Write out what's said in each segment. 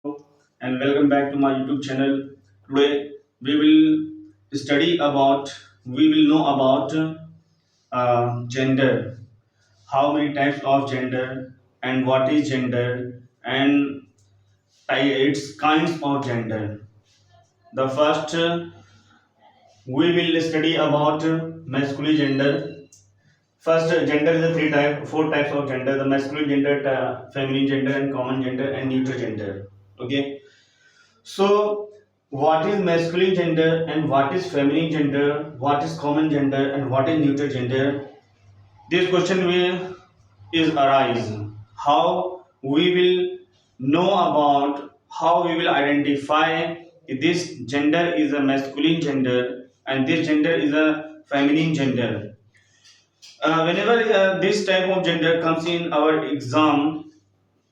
and welcome back to my YouTube channel. Today we will study about, we will know about gender, how many types of gender, and what is gender, and its kinds of gender. The first, we will study about masculine gender. First, gender is a four types of gender: the masculine gender, feminine gender, and common gender, and neutral gender. Okay. So, what is masculine gender and what is feminine gender? What is common gender and what is neutral gender? This question will is arise. How we will know about, how we will identify if this gender is a masculine gender and this gender is a feminine gender. Whenever this type of gender comes in our exam,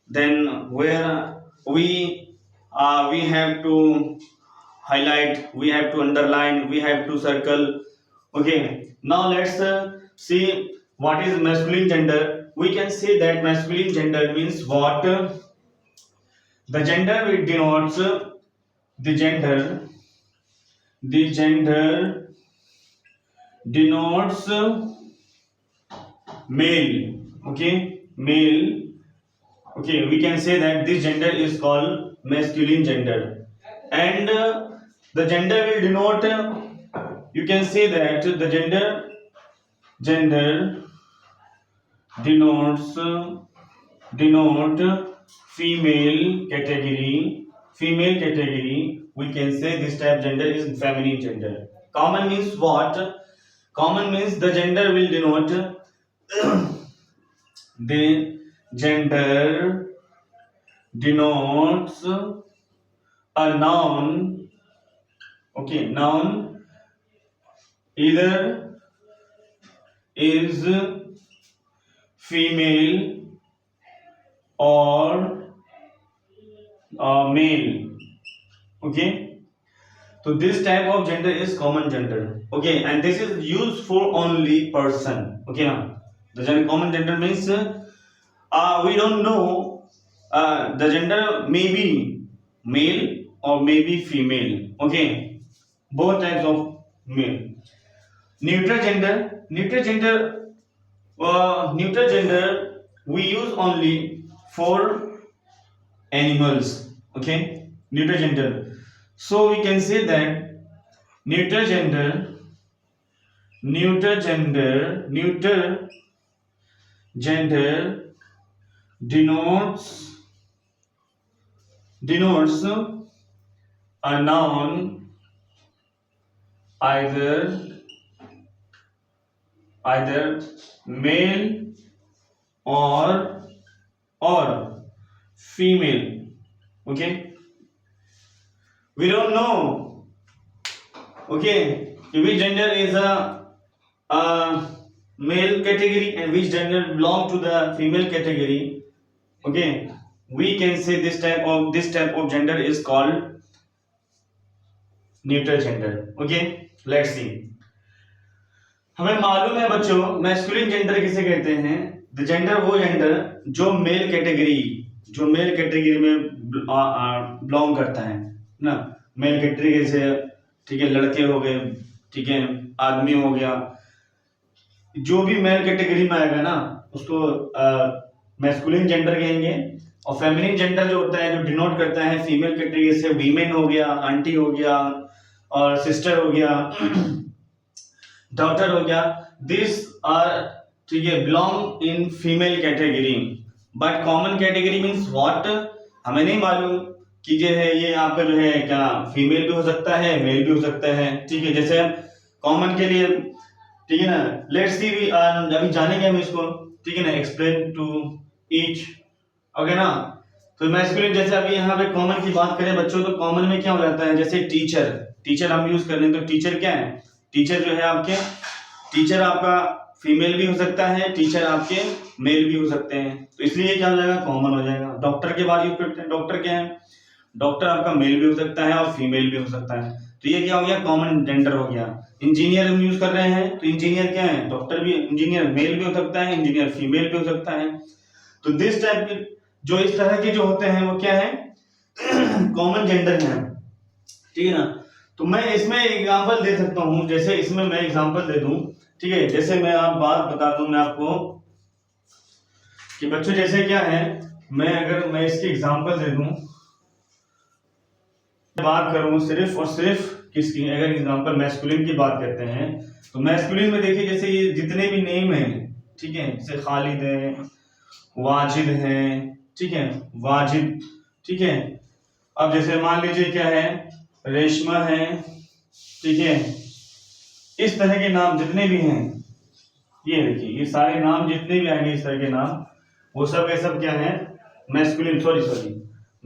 then where we have to highlight, we have to underline, we have to circle. Okay, now let's see what is masculine gender. We can say that masculine gender means what, the gender which denotes the gender, the gender denotes male. Okay, male. Okay, we can say that this gender is called masculine gender, and the gender will denote, you can say that the gender denotes denote female category. Female category, we can say this type gender is feminine gender. Common means what? Common means the gender will denote the gender denotes a noun. Okay, noun either is female or male. Okay, so this type of gender is common gender. Okay, and this is used for only person. Okay, now the common gender means we don't know, the gender may be male or maybe female. Okay, both types of male. Neutral gender we use only for animals. Okay, neutral gender. So we can say that neutral gender, neutral gender denotes a noun either male or female. Okay, we don't know. Okay, which gender is a male category and which gender belong to the female category. Okay, we can say this type of gender is called neutral gender. Okay, let's see. हमें मालूम है बच्चों, masculine gender किसे कहते हैं? The gender वो gender जो male category में बिलोंग करता है ना। मेल कैटेगरी से, ठीक है, लड़के हो गए, ठीक है, आदमी हो गया, जो भी मेल कैटेगरी में आएगा ना उसको मैस्कुलिन जेंडर कहेंगे। और फेमिनिन जेंडर जो होता है, जो डिनोट करता है फीमेल कैटेगरी से, वीमेन हो गया, आंटी हो गया, और सिस्टर हो गया, डॉटर हो गया, दिस आर, ठीक है, belong in female category. But common category means what, हमें नहीं मालूम कि जो है ये यहाँ पर जो है क्या फीमेल भी हो सकता है, मेल भी हो सकता है। ठीक है, जैसे हम कॉमन के लिए, ठीक है ना, लेट्स सी, अभी जानेंगे हम इसको, ठीक है ना, एक्सप्लेन टू ईच। ओके ना। तो मैस्कुलिन, जैसे अभी यहाँ पे कॉमन की बात करें बच्चों, तो कॉमन में क्या हो जाता है, जैसे टीचर हम यूज कर रहे हैं, तो टीचर क्या है? टीचर जो है आपके, टीचर आपका फीमेल भी हो सकता है, टीचर आपके मेल भी हो सकते हैं, तो इसलिए क्या हो जाएगा, कॉमन हो जाएगा। डॉक्टर के बारे यूज करते हैं, डॉक्टर क्या है? डॉक्टर आपका मेल भी हो सकता है और फीमेल भी हो सकता है, तो ये क्या हो गया, कॉमन जेंडर हो गया। इंजीनियर हम यूज कर रहे हैं, तो इंजीनियर क्या है? डॉक्टर भी, इंजीनियर मेल भी हो सकता है, इंजीनियर फीमेल भी हो सकता है। तो दिस टाइप के जो इस तरह के जो होते हैं वो क्या है, कॉमन जेंडर है, ठीक है ना। तो मैं इसमें एग्जांपल दे सकता हूँ, जैसे इसमें मैं एग्जांपल दे दूं, ठीक है। जैसे मैं आप बात बता दूं मैं आपको कि बच्चों जैसे क्या है, मैं अगर मैं इसकी एग्जांपल दे दूं, बात करूं सिर्फ और सिर्फ किसकी, अगर एग्जांपल मैस्कुलिन की बात करते हैं तो मैस्कुलिन में देखिए जैसे ये जितने भी नेम हैं, ठीक है, जैसे खालिद है, वाजिद है, ठीक है, वाजिद, ठीक है। अब जैसे मान लीजिए क्या है, रेशमा है, ठीक है। इस तरह के नाम जितने भी हैं, ये देखिए ये सारे नाम जितने भी आएंगे इस तरह के नाम, वो सब ये सब क्या है, मैस्कुलिन, सॉरी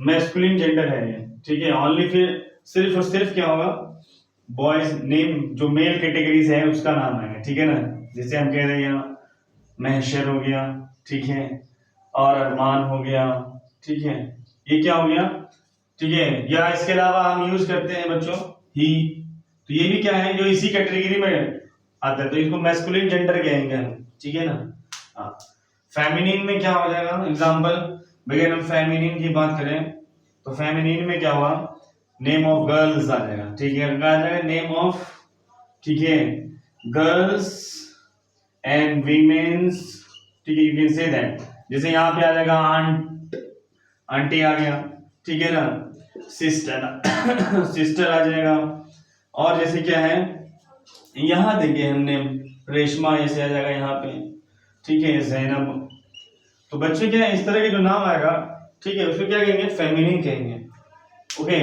मैस्कुलिन जेंडर है ये, ठीक है। ओनली फिर सिर्फ और सिर्फ क्या होगा, बॉयज नेम जो मेल कैटेगरीज है उसका नाम आएगा, ठीक है ना। जैसे हम कह रहे हैं महशर हो गया, ठीक है, और अरमान हो गया, ठीक है, ये क्या हो गया, ठीक है। या इसके अलावा हम यूज करते हैं बच्चों ही, तो ये भी क्या है जो इसी कैटेगरी में आता है, तो इसको मैस्कुलिन जेंडर कहेंगे हम, ठीक है ना। हाँ, फेमिनिन में क्या हो जाएगा, एग्जांपल अगर हम फेमिनिन की बात करें तो फेमिनिन में क्या हुआ, नेम ऑफ गर्ल्स आ जाएगा, ठीक है, क्या आ जाएगा, नेम ऑफ, ठीक है, गर्ल्स एंड वीमेन्स, ठीक है, यू कैन से दैट। जैसे यहाँ पे आ जाएगा आंट, आंटी आ गया, ठीक है ना, सिस्टर सिस्टर आ जाएगा। और जैसे क्या है, यहाँ देखिए हमने रेशमा ऐसे आ जाएगा यहाँ पे, ठीक है, जैनब। तो बच्चे क्या है, इस तरह के जो नाम आएगा, ठीक है, उसको क्या कहेंगे, फेमिनिन कहेंगे, ओके।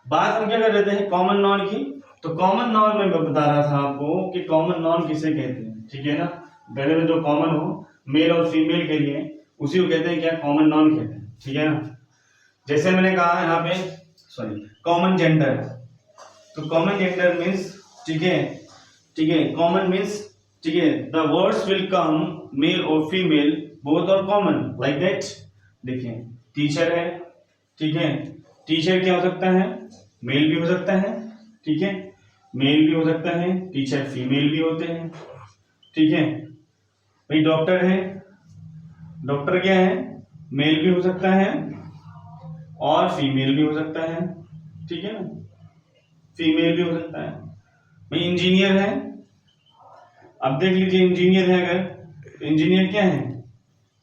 बात हम क्या कर रहे थे, कॉमन नाउन की। तो कॉमन नाउन में मैं बता रहा था आपको कि कॉमन नाउन किसे कहते हैं, ठीक है ना। पहले में जो कॉमन हो मेल और फीमेल के लिए, उसी को कहते हैं क्या, कॉमन नाउन कहते हैं, ठीक है ना। जैसे मैंने कहा यहाँ पे, सॉरी, कॉमन जेंडर। तो कॉमन जेंडर मीन्स, ठीक है, ठीक है, कॉमन मीन्स, ठीक है, the words will come male और female both are common like that. देखिए टीचर है, ठीक है, टीचर क्या हो सकता है, मेल भी हो सकता है, ठीक है, मेल भी हो सकता है, टीचर फीमेल भी होते हैं, ठीक है। भाई डॉक्टर है, डॉक्टर क्या है, मेल भी हो सकता है और फीमेल भी हो सकता है, ठीक है ना, फीमेल भी हो सकता है। भाई इंजीनियर है, अब देख लीजिए इंजीनियर है, अगर इंजीनियर क्या है,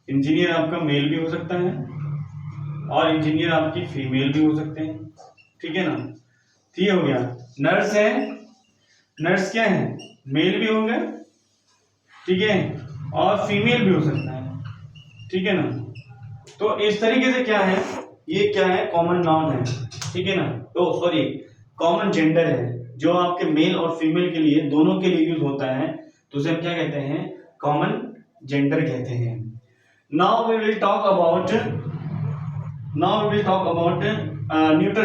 इंजीनियर आपका मेल भी हो सकता है और इंजीनियर आपकी फीमेल भी हो सकते हैं, ठीक है ना। ठीक हो गया। नर्स है, नर्स क्या है, मेल भी होंगे, ठीक है, और फीमेल भी हो सकता है, ठीक है ना। तो इस तरीके से क्या है, ये क्या है, कॉमन नाउन है, ठीक है ना। तो सॉरी, कॉमन जेंडर है, जो आपके मेल और फीमेल के लिए, दोनों के लिए यूज होता है, तो उसे हम क्या कहते हैं, कॉमन जेंडर कहते हैं। Now we will talk about neuter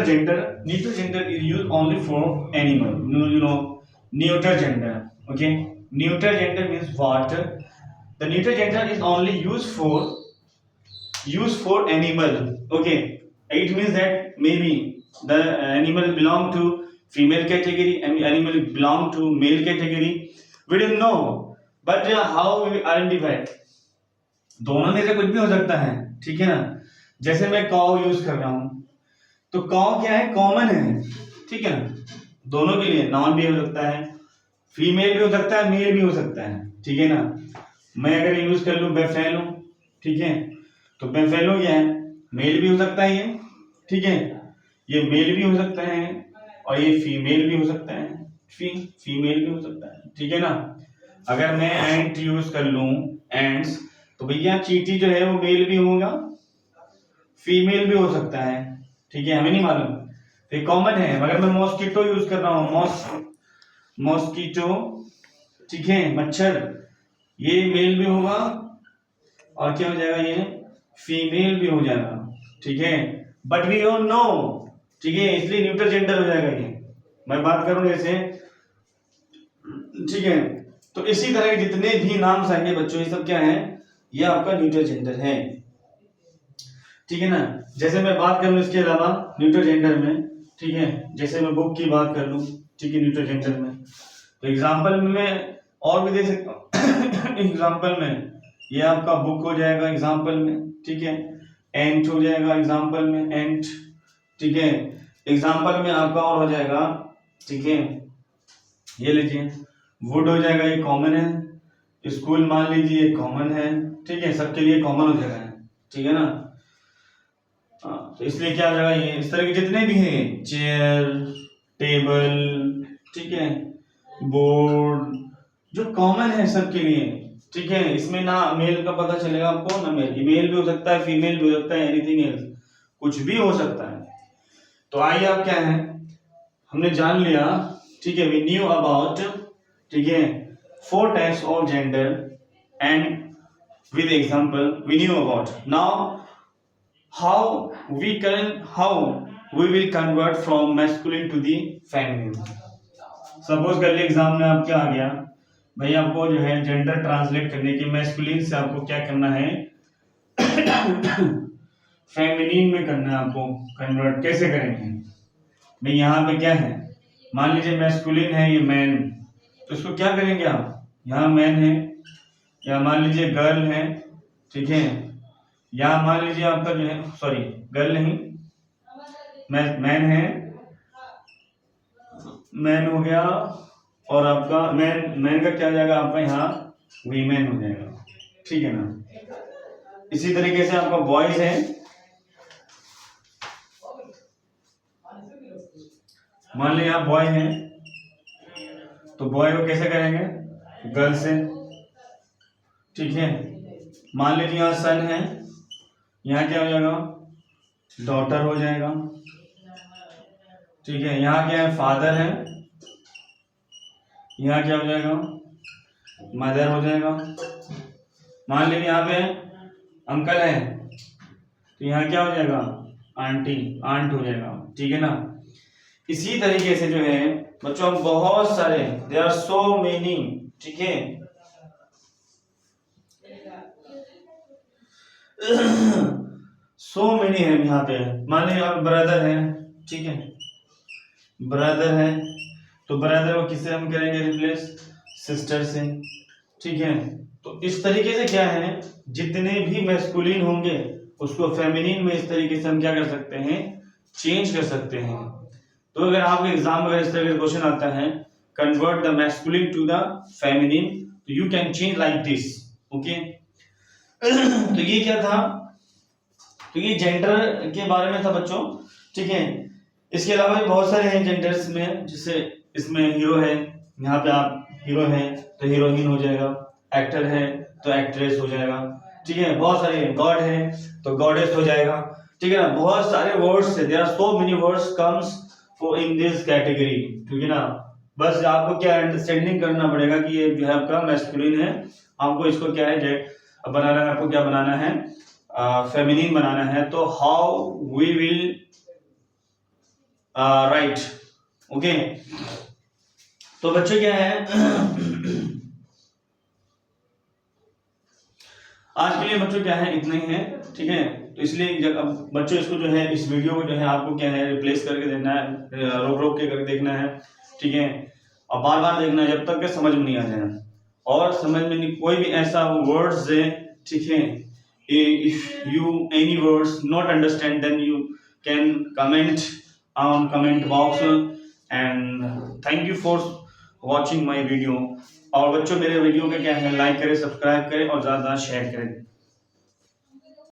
gender. Neuter gender is used only for animal, neuter gender, okay. Neuter gender means what, the neuter gender is only used for animal, okay. It means that maybe the animal belong to female category and animal belong to male category, we don't know, but how we identify, दोनों में से कुछ भी हो सकता है, ठीक है ना। जैसे मैं काउ यूज कर रहा हूं, तो काउ क्या है, कॉमन है, ठीक है ना, दोनों के लिए नाउन भी हो सकता है, फीमेल भी हो सकता है, मेल भी हो सकता है, ठीक है ना। मैं अगर यूज कर लूं बेफेलो, ठीक है, तो बेफेलो क्या है, मेल भी हो सकता है ये, ठीक है, ये मेल भी हो सकता है और ये फीमेल भी हो सकता है, फीमेल भी हो सकता है, ठीक है ना। अगर मैं एंट यूज कर लूं, एंट्स, तो भैया चींटी जो है वो मेल भी होगा, फीमेल भी हो सकता है, ठीक है, हमें नहीं मालूम, तो ये कॉमन है। मगर मैं मॉस्किटो यूज कर रहा हूँ, मॉस्किटो, ठीक है, मच्छर, ये मेल भी होगा और क्या हो जाएगा, ये फीमेल भी हो जाएगा, ठीक है, बट वी डोंट नो, ठीक है, इसलिए न्यूटर जेंडर हो जाएगा ये। मैं बात करूं जैसे, ठीक है, तो इसी तरह के जितने भी नाम आएंगे बच्चों, ये सब क्या है, ये आपका न्यूटर जेंडर है, ठीक है ना। जैसे मैं बात करूं इसके अलावा न्यूटर जेंडर में, ठीक है, जैसे मैं बुक की बात कर लूं, ठीक है, न्यूटर जेंडर में, तो एग्जांपल में मैं और भी दे सकता हूं एग्जांपल में ये आपका बुक हो जाएगा एग्जांपल में, ठीक है, एंट हो जाएगा एग्जांपल में, एंट, ठीक है। एग्जाम्पल में आपका और हो जाएगा, ठीक है, ये लीजिए वुड हो जाएगा, ये कॉमन है। स्कूल मान लीजिए ये कॉमन है, ठीक है, सबके लिए कॉमन हो जाएगा, ठीक है ना। तो इसलिए क्या हो जाएगा, ये इस तरह के जितने भी हैं, चेयर, टेबल, ठीक है, बोर्ड, जो कॉमन है सबके लिए, ठीक है। इसमें ना मेल का पता चलेगा आपको, ना मेल भी हो सकता है, फीमेल भी हो सकता है, एनीथिंग एल्स, कुछ भी हो सकता है। तो आइए आप क्या है, हमने जान लिया, ठीक है, वी न्यू अबाउट, ठीक है, 4 types of gender and with example we knew about. Now how we will convert from masculine to the feminine. Suppose कर लिए एग्जाम में आपके आ गया भाई, आपको जो है जेंडर ट्रांसलेट करने की, मैस्कुलिन से आपको क्या करना है फेमिनिन में करना है, आपको कन्वर्ट कैसे करेंगे भाई। यहाँ पे क्या है, मान लीजिए मैस्कुलिन है ये मैन, तो इसको क्या करेंगे आप, यहाँ मैन है, या मान लीजिए गर्ल है, ठीक है, या मान लीजिए आपका जो है, सॉरी गर्ल नहीं, मैन है, मैन हो गया, और आपका मैन का क्या हो जाएगा आपका यहाँ वीमेन हो जाएगा, ठीक है ना। इसी तरीके से आपका बॉयज है, मान लीजिए आप बॉय हैं, तो बॉय को कैसे करेंगे, गर्ल से, ठीक है। मान लीजिए यहाँ सन है, यहाँ क्या हो जाएगा, डॉटर हो जाएगा, ठीक है। यहाँ क्या है, फादर है, यहाँ क्या हो जाएगा, मदर हो जाएगा। मान लीजिए यहाँ पे अंकल है, तो यहाँ क्या हो जाएगा, आंटी, आंट हो जाएगा, ठीक है ना। इसी तरीके से जो है बच्चों बहुत सारे, देयर आर सो मेनी, ठीक है, सो मेनी है यहाँ पे। मान लीजिए आप ब्रदर है, ठीक है, ब्रदर है, तो ब्रदर को किससे हम करेंगे रिप्लेस, सिस्टर से, ठीक है। तो इस तरीके से क्या है, जितने भी मैस्कुलिन होंगे उसको फेमिनिन में इस तरीके से हम क्या कर सकते हैं, चेंज कर सकते हैं। तो अगर आपके एग्जाम में इस तरह का क्वेश्चन आता है, convert the masculine to the feminine, तो you can change like this, okay. तो ये क्या था, तो ये जेंडर के बारे में था बच्चों, ठीक है। इसके अलावा भी बहुत सारे हैं जेंडर्स में, जैसे इसमें हीरो है, यहाँ पे आप हीरो है तो हीरोइन हो जाएगा, एक्टर है तो एक्ट्रेस हो जाएगा, ठीक है। बहुत सारे, गॉड है तो गॉडेस हो जाएगा, ठीक है ना। बहुत सारे वर्ड्स है, there are so many words comes for in this category, ठीक है ना। बस आपको क्या अंडरस्टैंडिंग करना पड़ेगा कि ये जो है आपका मैस्कुलिन है, आपको इसको क्या है बनाना है, आपको क्या बनाना है, फेमिनिन बनाना है। तो how we will write, okay. तो बच्चों क्या है आज के लिए बच्चों क्या है, इतना ही है, ठीक है। तो इसलिए जब अब बच्चों इसको जो है, इस वीडियो को जो है आपको क्या है रिप्लेस करके देना है, रोक रोक के करके देखना है, ठीक है, और बार बार देखना है जब तक के समझ में नहीं आ जाए। और समझ में नहीं कोई भी ऐसा वर्ड्स है, ठीक है, if you any words not understand then you can comment on comment box, and thank you for watching my video। और बच्चों मेरे वीडियो के क्या है, लाइक करें, सब्सक्राइब करें और ज़्यादा शेयर करें।